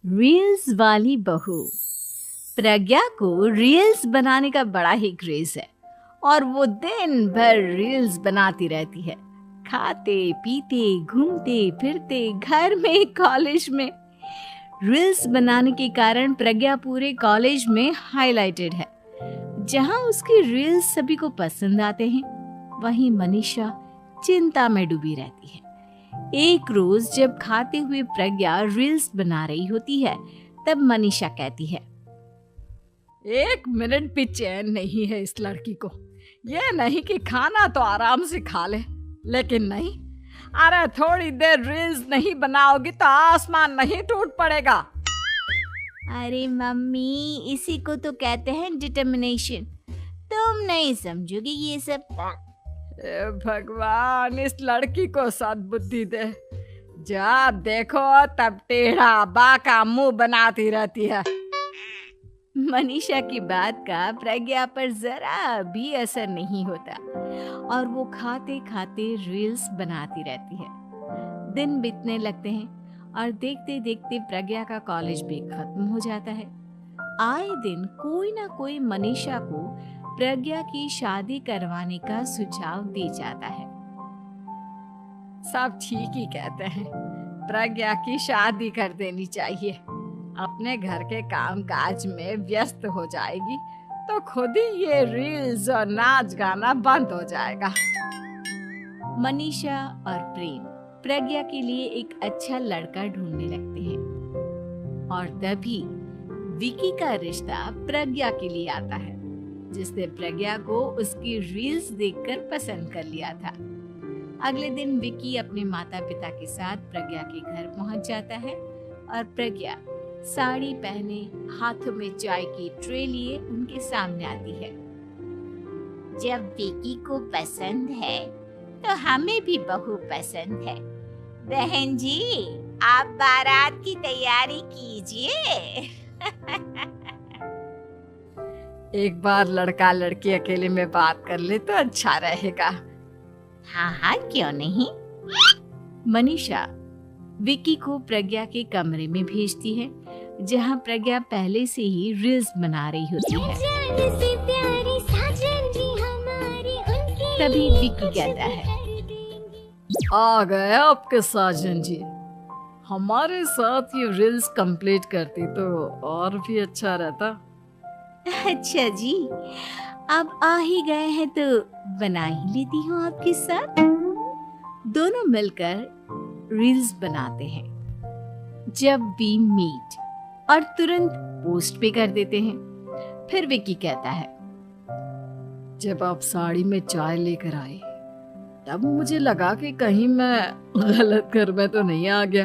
Reels वाली बहू। प्रज्ञा को रील्स बनाने का बड़ा ही क्रेज है और वो दिन भर रील्स बनाती रहती है। खाते पीते घूमते फिरते घर में कॉलेज में रील्स बनाने के कारण प्रज्ञा पूरे कॉलेज में हाईलाइटेड है। जहां उसकी रील्स सभी को पसंद आते हैं, वहीं मनीषा चिंता में डूबी रहती है। एक रोज जब खाते हुए प्रज्ञा रील्स बना रही होती है, तब मनीषा कहती है, 1 मिनट भी चैन नहीं है इस लड़की को। ये नहीं कि खाना तो आराम से खा ले, लेकिन नहीं, अरे थोड़ी देर रील्स नहीं बनाओगी तो आसमान नहीं टूट पड़ेगा। अरे मम्मी, इसी को तो कहते हैं डिटर्मिनेशन। तुम नहीं समझोगी ये सब। ए भगवान, इस लड़की को सद्बुद्धि दे। जब देखो तब टेढ़ा बाका मुंह बनाती रहती है। मनीषा की बात का प्रज्ञा पर जरा भी असर नहीं होता और वो खाते खाते रील्स बनाती रहती है। दिन बीतने लगते हैं और देखते देखते प्रज्ञा का कॉलेज भी खत्म हो जाता है। आए दिन कोई ना कोई मनीषा को प्रज्ञा की शादी करवाने का सुझाव दे जाता है। सब ठीक ही कहते हैं, प्रज्ञा की शादी कर देनी चाहिए। अपने घर के कामकाज में व्यस्त हो जाएगी तो खुद ही ये रील्स और नाच गाना बंद हो जाएगा। मनीषा और प्रेम प्रज्ञा के लिए एक अच्छा लड़का ढूंढने लगते हैं और तभी विकी का रिश्ता प्रज्ञा के लिए आता है, जिसने प्रज्ञा को उसकी रील्स देखकर पसंद कर लिया था। अगले दिन विकी अपने माता पिता के साथ प्रज्ञा के घर पहुंच जाता है और प्रज्ञा साड़ी पहने हाथों में चाय की ट्रे लिए उनके सामने आती है। जब विकी को पसंद है तो हमें भी बहू पसंद है। बहन जी, आप बारात की तैयारी कीजिए। एक बार लड़का लड़की अकेले में बात कर ले तो अच्छा रहेगा। हाँ हाँ, क्यों नहीं। मनीषा विकी को प्रज्ञा के कमरे में भेजती है, जहां प्रज्ञा पहले से ही रील्स बना रही होती है। तभी विकी कहता है, आ गए आपके साजन जी। हमारे साथ ये रील्स कंप्लीट करती तो और भी अच्छा रहता। अच्छा जी, अब आ ही गए हैं तो बना ही लेती हूँ आपके साथ। दोनों मिलकर रील्स बनाते हैं। जब वी मीट और तुरंत पोस्ट भी कर देते हैं। फिर विकी कहता है, जब आप साड़ी में चाय लेकर आए तब मुझे लगा कि कहीं मैं गलत घर में तो नहीं आ गया।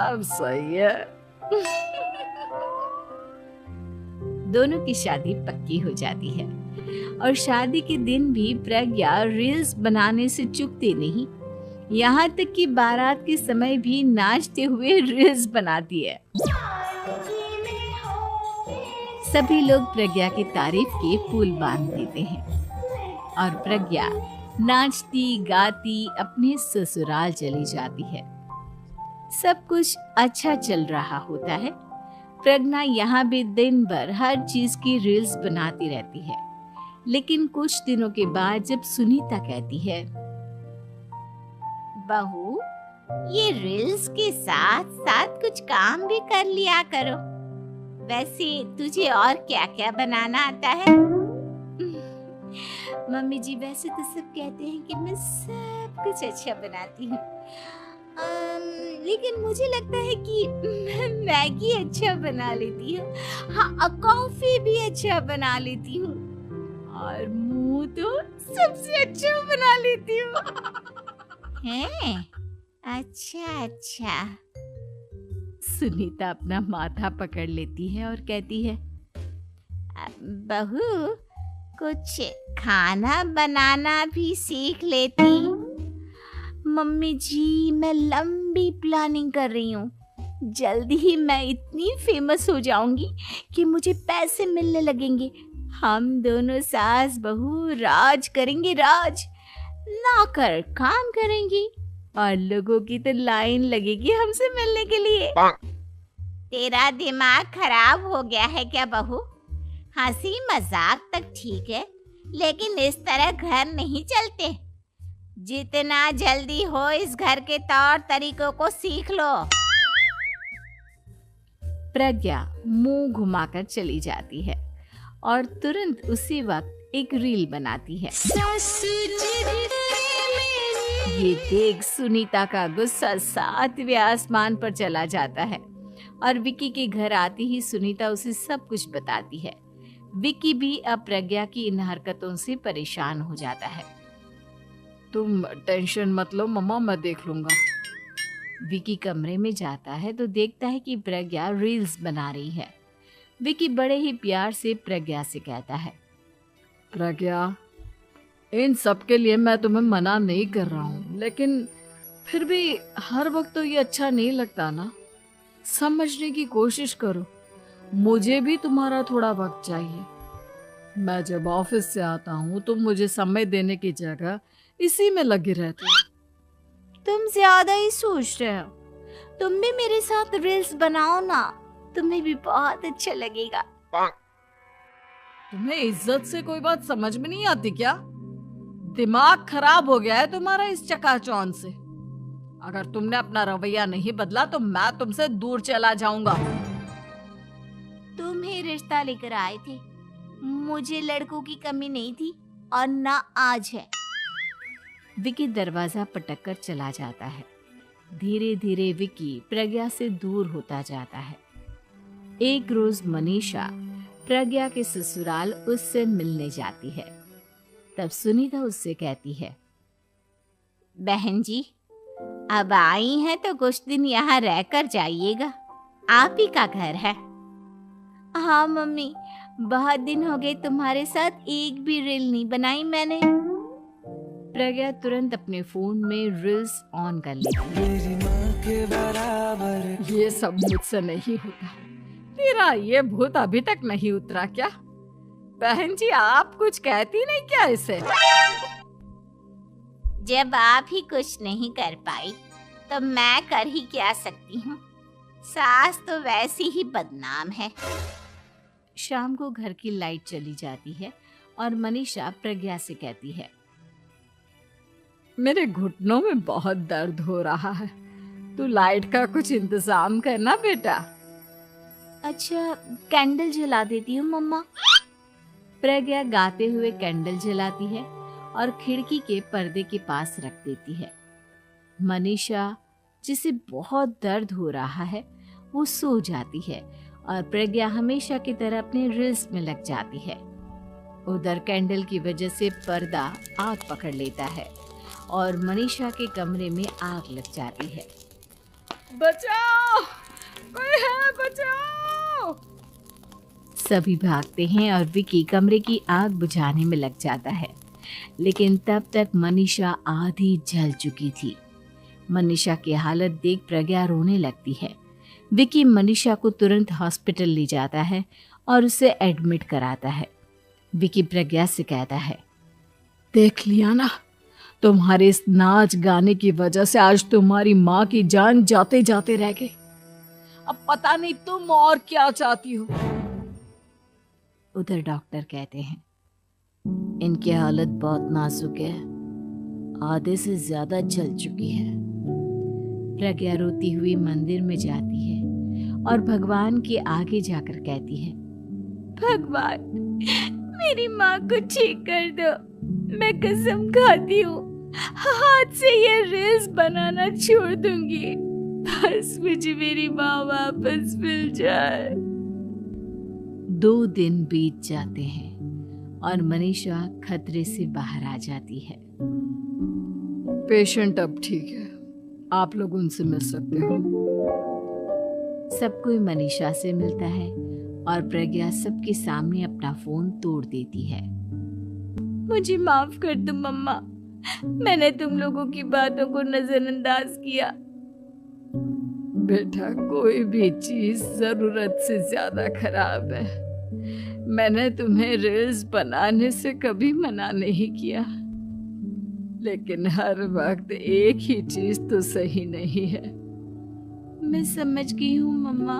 अब सही है। दोनों की शादी पक्की हो जाती है और शादी के दिन भी प्रज्ञा रील्स बनाने से चूकती नहीं। यहाँ तक कि बारात के समय भी नाचते हुए रील्स बनाती है। सभी लोग प्रज्ञा की तारीफ के पुल बांध देते हैं और प्रज्ञा नाचती गाती अपने ससुराल चली जाती है। सब कुछ अच्छा चल रहा होता है। प्रज्ञा यहाँ भी दिन भर हर चीज की रील्स बनाती रहती है। लेकिन कुछ दिनों के बाद जब सुनीता कहती है, बहू, ये रील्स के साथ साथ कुछ काम भी कर लिया करो। वैसे तुझे और क्या क्या बनाना आता है? मम्मी जी, वैसे तो सब कहते हैं कि मैं सब कुछ अच्छा बनाती हूँ, लेकिन मुझे लगता है कि मैं मैगी अच्छा बना लेती हूँ। हाँ, कॉफी भी अच्छा बना लेती हूँ और मुंह तो सबसे अच्छा बना लेती हूँ। हैं? अच्छा अच्छा। सुनीता अपना माथा पकड़ लेती है और कहती है, बहू, कुछ खाना बनाना भी सीख लेती। मम्मी जी, मैं लंबी प्लानिंग कर रही हूँ। जल्दी ही मैं इतनी फेमस हो जाऊंगी कि मुझे पैसे मिलने लगेंगे। हम दोनों सास बहू राज करेंगे, राज। नौकर काम करेंगी और लोगों की तो लाइन लगेगी हमसे मिलने के लिए। तेरा दिमाग खराब हो गया है क्या बहू? हंसी मजाक तक ठीक है, लेकिन इस तरह घर नहीं चलते। जितना जल्दी हो इस घर के तौर तरीकों को सीख लो। प्रज्ञा मुंह घुमाकर चली जाती है और तुरंत उसी वक्त एक रील बनाती है। ये देख सुनीता का गुस्सा 7वें आसमान पर चला जाता है और विकी के घर आते ही सुनीता उसे सब कुछ बताती है। विकी भी अब प्रज्ञा की इन हरकतों से परेशान हो जाता है। तुम टेंशन मत लो मम्मा, मैं देख लूंगा। विकी कमरे में जाता है तो देखता है कि प्रज्ञा रील्स बना रही है। विकी बड़े ही प्यार से प्रज्ञा से कहता है, प्रज्ञा, इन सब के लिए मैं तुम्हें मना नहीं कर रहा हूँ, लेकिन फिर भी हर वक्त तो ये अच्छा नहीं लगता ना। समझने की कोशिश करो, मुझे भी तुम्हारा थोड़ा वक्त चाहिए। मैं जब ऑफिस से आता हूँ तो मुझे समय देने की जगह इसी में लगे रहते हो। तुम ज्यादा ही सोच रहे हो। तुम भी मेरे साथ रील्स बनाओ ना, तुम्हें भी बहुत अच्छा लगेगा। तुम्हें इज्जत से कोई बात समझ में नहीं आती क्या? दिमाग खराब हो गया है तुम्हारा इस चकाचौंध से। अगर तुमने अपना रवैया नहीं बदला तो मैं तुमसे दूर चला जाऊंगा। तुम ही रिश्ता लेकर आए थे, मुझे लड़कों की कमी नहीं थी और ना आज है। विकी दरवाजा पटक कर चला जाता है। धीरे धीरे विकी प्रज्ञा से दूर होता जाता है। एक रोज मनीषा प्रज्ञा के ससुराल उससे मिलने जाती है। तब सुनीता उससे कहती है, बहन जी, अब आई हैं तो कुछ दिन यहाँ रहकर जाइएगा, आप ही का घर है। हाँ मम्मी, बहुत दिन हो गए तुम्हारे साथ एक भी रील नहीं बनाई मैंने। प्रज्ञा तुरंत अपने फोन में रील्स ऑन कर लेती है। ये सब मुझसे नहीं होता। तेरा ये भूत अभी तक नहीं उतरा क्या? बहन जी, आप कुछ कहती नहीं क्या इसे? जब आप ही कुछ नहीं कर पाई तो मैं कर ही क्या सकती हूँ। सास तो वैसी ही बदनाम है। शाम को घर की लाइट चली जाती है और मनीषा प्रज्ञा से कहती है, मेरे घुटनों में बहुत दर्द हो रहा है, तू लाइट का कुछ इंतजाम करना बेटा। अच्छा, कैंडल जला देती हूँ मम्मा। प्रज्ञा गाते हुए कैंडल जलाती है और खिड़की के पर्दे के पास रख देती है। मनीषा, जिसे बहुत दर्द हो रहा है, वो सो जाती है और प्रज्ञा हमेशा की तरह अपने रील्स में लग जाती है। उधर कैंडल की वजह से पर्दा आग पकड़ लेता है और मनीषा के कमरे में आग लग जाती है। बचाओ, कोई है, बचाओ। सभी भागते हैं और विकी कमरे की आग बुझाने में लग जाता है, लेकिन तब तक मनीषा आधी जल चुकी थी। मनीषा की हालत देख प्रज्ञा रोने लगती है। विकी मनीषा को तुरंत हॉस्पिटल ले जाता है और उसे एडमिट कराता है। विकी प्रज्ञा से कहता है, देख लिया ना, तुम्हारे इस नाच गाने की वजह से आज तुम्हारी माँ की जान जाते जाते रह गई। अब पता नहीं तुम और क्या चाहती हो। उधर डॉक्टर कहते हैं, इनकी हालत बहुत नाजुक है, आधे से ज्यादा जल चुकी है। प्रज्ञा रोती हुई मंदिर में जाती है और भगवान के आगे जाकर कहती है, भगवान, मेरी माँ को ठीक कर दो। मैं कसम खाती हूँ, हाथ से ये रील्स बनाना छोड़ दूंगी, बस मुझे मेरी माँ वापस मिल जाए। 2 दिन बीत जाते हैं और मनीषा खतरे से बाहर आ जाती है। पेशेंट अब ठीक है, आप लोग उनसे मिल सकते हो। सब कोई मनीषा से मिलता है और प्रज्ञा सबके सामने अपना फोन तोड़ देती है। मुझे माफ कर दो मम्मा, मैंने तुम लोगों की बातों को नजरअंदाज किया। बेटा, कोई भी चीज जरूरत से ज्यादा खराब है। मैंने तुम्हें रील्स बनाने से कभी मना नहीं किया, लेकिन हर वक्त एक ही चीज तो सही नहीं है। मैं समझ गई हूँ मम्मा।